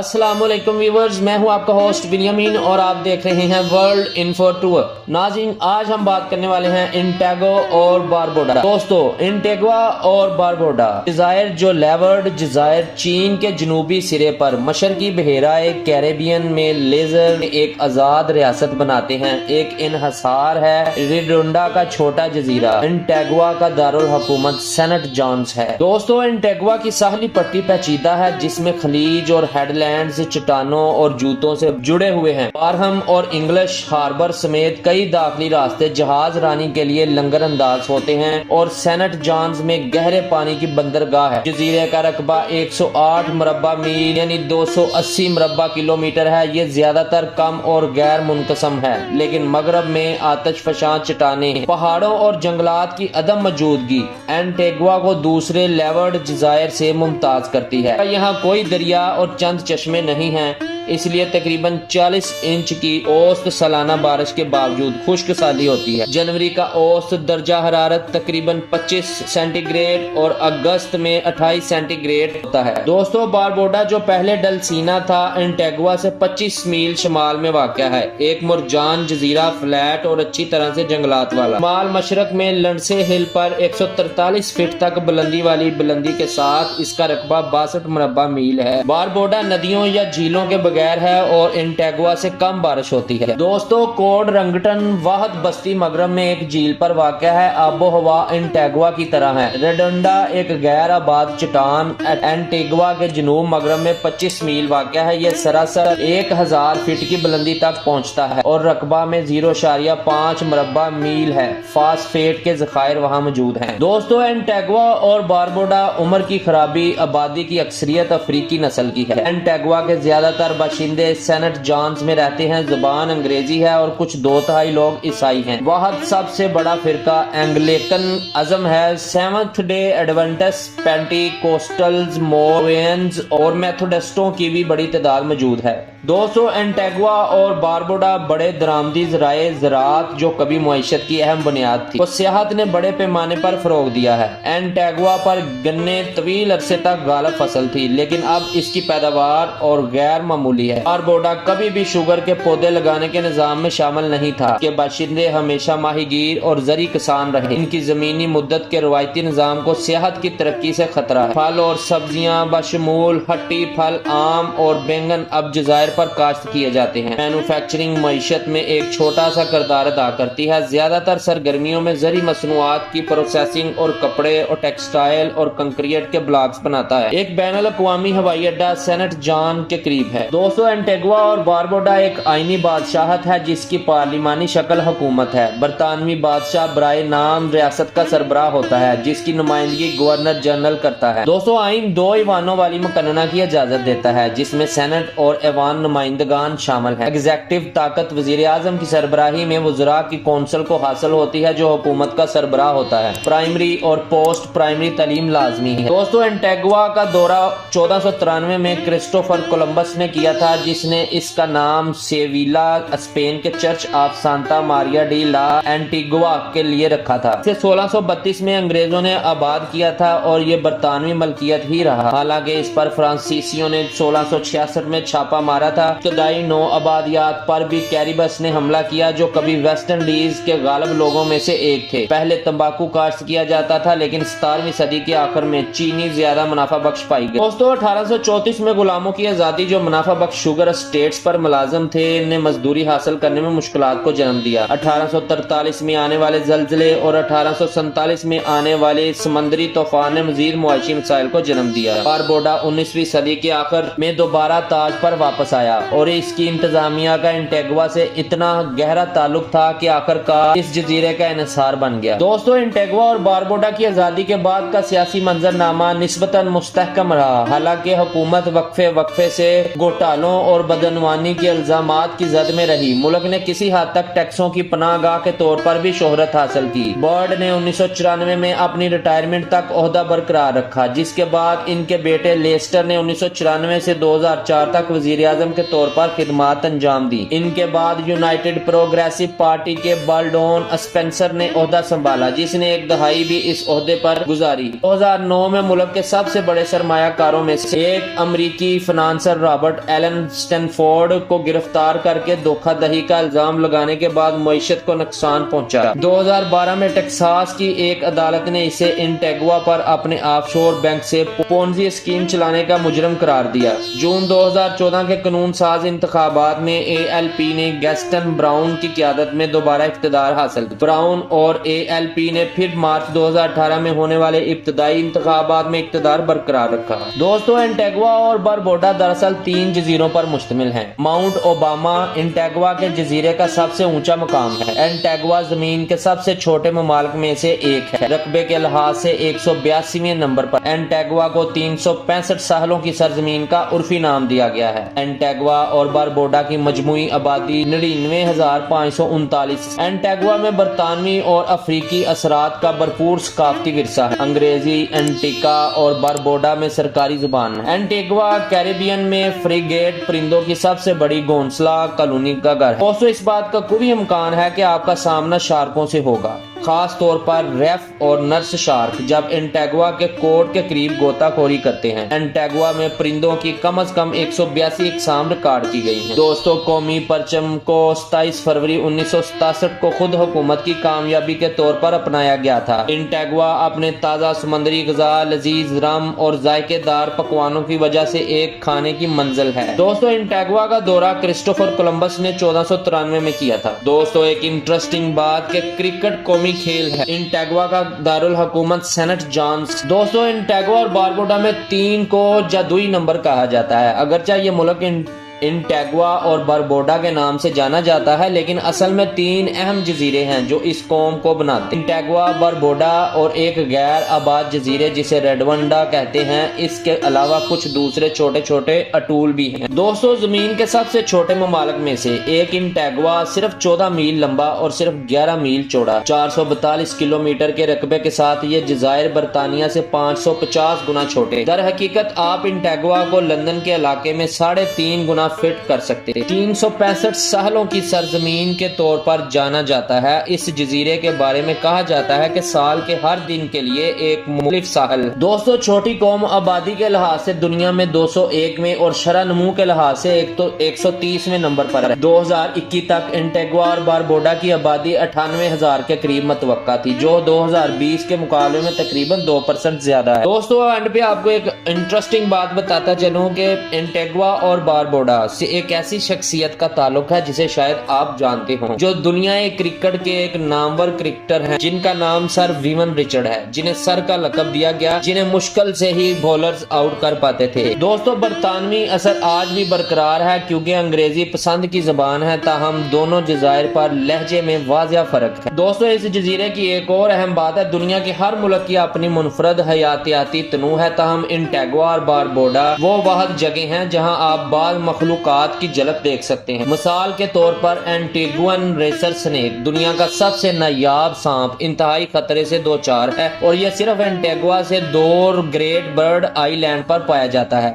अस्सलाम वालेकुम व्यूअर्स, मैं हूं आपका होस्ट बिनियामीन और आप देख रहे हैं वर्ल्ड इन्फो टूर। नाज़रीन, आज हम बात करने वाले हैं इंटेगो और बारबोडा। दोस्तों, इंटेगवा और बारबोडा जज़ायर जो लेवर्ड जज़ायर चीन के जनूबी सिरे पर मशरकी बहेराए कैरेबियन में लेजर एक आज़ाद रियासत बनाते हैं। एक इन्हसार है रिडोंडा का छोटा जजीरा। इंटेगवा का दारुल हुकूमत सेंट जॉन्स है। दोस्तों, इंटेगवा की साहली पट्टी पेचीदा है जिसमें खलीज और हेडलैंड्स चट्टानों और जूतों से जुड़े हुए हैं। बारहम और इंग्लिश हार्बर समेत कई दाखिली रास्ते जहाज रानी के लिए लंगर अंदाज होते हैं और सेंट जॉन्स में गहरे पानी की बंदरगाह है। जजीरे का रकबा 108 मुरब्बा मील यानी 280 मुरब्बा किलोमीटर है। ये ज्यादातर कम और गैर मुनकसम है, लेकिन मगरब में आतश फशां चट्टानें, पहाड़ों और जंगलात की अदम मौजूदगी एंटेगवा को दूसरे लेवर्ड जज़ायर से मुमताज करती है। यहाँ कोई दरिया और चंद चश्मे नहीं हैं, इसलिए तकरीबन 40 इंच की औसत सालाना बारिश के बावजूद खुश्क साली होती है। जनवरी का औसत दर्जा हरारत तकरीबन 25 सेंटीग्रेड और अगस्त में 28 सेंटीग्रेड होता है। दोस्तों, बारबोडा जो पहले डलसीना था, इंटेगवा से 25 मील शमाल में वाक़या है। एक मुरजान जजीरा, फ्लैट और अच्छी तरह से जंगलात वाला। माल मशरक में लंडसे हिल पर 143 फीट तक बुलंदी वाली बुलंदी के साथ इसका रकबा 62 मुरब्बा मील है। बारबोडा नदियों या झीलों के बगैर है और इंटेगवा से कम बारिश होती है। दोस्तों, कोड रंगटन वाहद बस्ती मगरब में एक झील पर वाक़या है। आबो हवा इंटेगवा की तरह है। रेडोंडा एक गैर आबाद चट्टान एंटीगवा के जनूब मगरब में 25 मील वाक़या है। यह सरासर 1000 फीट की बुलंदी तक पहुंचता है और रकबा में 0.5 मुरब्बा मील है। फास्फेट के ज़खायर वहां मौजूद हैं। दोस्तों, इंटेगवा और बारबोडा उम्र की खराबी आबादी की अक्सरियत अफ्रीकी नस्ल की है। इंटेगवा के ज्यादातर बाशिंदे सेंट जॉन्स में रहते हैं। जुबान अंग्रेजी है और कुछ 2/3 लोग ईसाई हैं। वहां सबसे बड़ा फिरका एंग्लिकन अज़म है। सेवंथ डे एडवेंटिस्ट, पेंटिकोस्टल्स, मोवेन्स और मेथोडिस्टों की भी बड़ी तादाद मौजूद है। दोस्तों, एंटेगवा और बारबोडा बड़े दरामदी ज़राए ज़राअत जो कभी मुईशत की अहम बुनियाद थी, वो सियाहत ने बड़े पैमाने पर फरोग दिया है। एंटेगवा पर गन्ने तवील अरसे तक गालिब फसल थी, लेकिन अब इसकी पैदावार और गैर मामूली है। बारबोडा कभी भी शुगर के पौधे लगाने के निजाम में शामिल नहीं था। के बाशिंदे हमेशा माहीगीर और जरी किसान रहे। इनकी जमीनी मुद्दत के रवायती निजाम को सियाहत की तरक्की से खतरा है। फल और सब्जियां बशमूल हट्टी फल, आम और बैंगन अब जज़ायर पर काश्त किए जाते हैं। मैन्युफैक्चरिंग मईशत में एक छोटा सा किरदार अदा करती है। ज्यादातर सरगर्मियों में जरी मसनूआत की प्रोसेसिंग और कपड़े और टेक्सटाइल और कंक्रीट के ब्लॉक्स बनाता है। एक बैनुल अक़वामी हवाई अड्डा सेंट जॉन के करीब है। दोस्तों, एंटेगवा और बारबोडा एक आईनी बादशाहत है जिसकी पार्लिमानी शक्ल हुकूमत है। बरतानवी बादशाह बराए नाम रियासत का सरबराह होता है, जिसकी नुमाइंदगी गवर्नर जनरल करता है। दोस्तों, आइन 2 ईवानों वाली मुकन्नना की इजाजत देता है, जिसमें सेनेट और ऐवान नुमाइंदगान शामिल हैं। एग्जेक्टिव ताकत वजीर आजम की सरबराही में वज़रा की कौंसल को हासिल होती है, जो हुकूमत का सरबराह होता है। प्राइमरी और पोस्ट प्राइमरी तालीम लाजमी है। दोस्तों, एंटेगवा का दौरा 1493 में क्रिस्टोफर कोलंबस ने किया था, जिसने इसका नाम सेविला स्पेन के church of Santa Maria de la Antigua के लिए रखा था। इसे 1632 में अंग्रेजों ने आबाद किया था और ये बरतानवी मलकियत ही रहा। हालांकि इस पर फ्रांसीसियों ने 1666 में छापा मारा था। इब्तदाई नौ आबादियात पर भी कैरिबस ने हमला किया, जो कभी वेस्ट इंडीज के गालिब लोगों में से एक थे। पहले तंबाकू काश्त किया जाता था, लेकिन 17वीं सदी के आखिर में चीनी ज्यादा मुनाफा बख्श पाई गई। दोस्तों, 1834 में गुलामों की आजादी जो मुनाफा बख्श शुगर स्टेट्स पर मुलाजिम थे ने मजदूरी हासिल करने में मुश्किलात को जन्म दिया। 1843 में आने वाले जल्जले और 1847 में आने वाले समंदरी तूफान ने मजीद मुआशी मसाइल को जन्म दिया। बारबोडा 19वीं सदी के आखिर में दोबारा ताज पर वापस आया और इसकी इंतजामिया का इंटेगवा से इतना गहरा ताल्लुक था कि आखिरकार इस जजीरे का इन्हिसार बन गया। दोस्तों, इंटेगवा और बारबोडा की आजादी के बाद का सियासी मंजरनामा निस्बतन मुस्तहकम रहा। हालांकि हुकूमत वक्फे से गोटा घोटालों और बदनवानी के इल्जामात की जद में रही। मुल्क ने किसी हद तक टैक्सों की पनाहगाह के तौर पर भी शोहरत हासिल की। बर्ड ने 1994 में अपनी रिटायरमेंट तक ओहदा बरकरार रखा, जिसके बाद इनके बेटे लेस्टर ने 1994 से 2004 तक वजीर आजम के तौर पर खिदमात अंजाम दी। इनके बाद यूनाइटेड प्रोग्रेसिव पार्टी के बाल्डोन स्पेंसर ने ओहदा संभाला, जिसने एक दहाई भी इस ओहदे पर गुजारी। 2009 में मुल्क के सबसे बड़े सरमायाकारों में से एक अमरीकी फाइनेंसर रॉबर्ट एलन स्टैनफोर्ड को गिरफ्तार करके धोखाधड़ी का इल्जाम लगाने के बाद मईशत को नुकसान पहुंचा। 2012 में टेक्सास की एक अदालत ने इसे एंटीगुआ पर अपने ऑफशोर बैंक से पोंजी स्कीम चलाने का मुजरिम करार दिया। जून 2014 के कानून साज इंतखाबात में ALP ने गैस्टन ब्राउन की क़यादत में दोबारा इख्तिदार हासिल किया। ब्राउन और ALP ने फिर मार्च 2018 में होने वाले इब्तदाई इंतखाबात में इख्तिदार बरकरार रखा। दोस्तों, एंटीगुआ और बारबुडा दरअसल 3 जजीरों पर मुश्तमिल हैं। माउंट ओबामा एंटीगुआ के जजीरे का सबसे ऊंचा मकाम है। एंटीगुआ जमीन के सबसे छोटे ममालिक में से एक है। रकबे के लिहाज से 182वें नंबर पर। एंटीगुआ को 365 सालों की सरजमीन का उर्फी नाम दिया गया है। एंटीगुआ और बारबुडा की मजमूई आबादी 99,539। एंटीगुआ में बरतानवी और अफ्रीकी असरात का भरपूर सकाफती विरसा है। अंग्रेजी एंटीगा और बारबुडा में सरकारी जुबान है। एंटीगुआ कैरिबियन में फ्रिगेट परिंदों की सबसे बड़ी घोंसला कॉलोनी का घर है। दोस्तों, इस बात का कोई इम्कान है कि आपका सामना शार्कों से होगा, खास तौर पर रेफ और नर्स शार्क, जब एंटीगुआ के कोर्ट के करीब गोताखोरी करते हैं। एंटीगुआ में परिंदों की कम से कम 182 इकसाम रिकॉर्ड की गई हैं। दोस्तों, कौमी परचम को 27 फरवरी 1967 को खुद हुकूमत की कामयाबी के तौर पर अपनाया गया था। एंटीगुआ अपने ताज़ा समुद्री ग़िज़ा, लजीज रम और जायकेदार पकवानों की वजह से एक खाने की मंजिल है। दोस्तों, एंटीगुआ का दौरा क्रिस्टोफर कोलंबस ने 1493 में किया था। दोस्तों, एक इंटरेस्टिंग बात कि क्रिकेट कौमी खेल है। एंटीगुआ का दारुल हुकूमत सेंट जॉन्स। दोस्तों, एंटीगुआ और बारबुडा में 3 को जादुई नंबर कहा जाता है। अगरचे ये मुल्क एंटीगुआ और बारबुडा के नाम से जाना जाता है, लेकिन असल में 3 अहम जजीरे हैं जो इस कौम को बनाते हैं। एंटीगुआ, बारबुडा और एक गैर आबाद जजीरे जिसे रेडवंडा कहते हैं। इसके अलावा कुछ दूसरे छोटे छोटे अटूल भी हैं। दोस्तों, जमीन के सबसे छोटे ममालिक में से एक एंटीगुआ सिर्फ 14 मील लंबा और सिर्फ 11 मील चौड़ा, 442 किलोमीटर के रकबे के साथ ये जजायर बरतानिया से 550 गुना छोटे। दर हकीकत आप एंटीगुआ को लंदन के इलाके में 3.5 गुना फिट कर सकते हैं। 365 सालों की सरजमीन के तौर पर जाना जाता है। इस जजीरे के बारे में कहा जाता है कि साल के हर दिन के लिए एक मुख्तलिफ साहल। दोस्तों, छोटी कौम आबादी के लिहाज से दुनिया में 201 में और शरह नमू के लिहाज से 130वें नंबर पर है। 2021 तक एंटीगुआ और बारबुडा की आबादी 98,000 के करीब मतवक्का थी, जो 2020 के मुकाबले में तकरीबन 2% ज्यादा है। दोस्तों, एंड पे आपको एक इंटरेस्टिंग बात बताता चलूं कि एंटीगुआ और बारबुडा से एक ऐसी शख्सियत का ताल्लुक है जिसे शायद आप जानते हो, जो दुनिया क्रिकेट के एक नामवर क्रिकेटर हैं, जिनका नाम सर विवियन रिचर्ड है, जिन्हें सर का लकब दिया गया, जिन्हें मुश्किल से ही बॉलर्स आउट कर पाते थे। दोस्तों, बरतानवी असर आज भी बरकरार है क्योंकि अंग्रेजी पसंद की जबान है, ताहम दोनों जजायर पर लहजे में वाज़िया फर्क है। दोस्तों, इस जजीरे की एक और अहम बात है, दुनिया के हर मुल्क की अपनी मुनफरद हयातियाती तनू है, ताहम एंटीगुआ और बारबुडा वो वाहिद जगह हैं जहां आप बाल मखलूकात की झलक देख सकते हैं। मिसाल के तौर पर एंटीगुअन रेसर स्नेक दुनिया का सबसे नायाब सांप इंतहाई खतरे से 2-4 है और यह सिर्फ एंटीगुआ से दूर ग्रेट बर्ड आइलैंड पर पाया जाता है।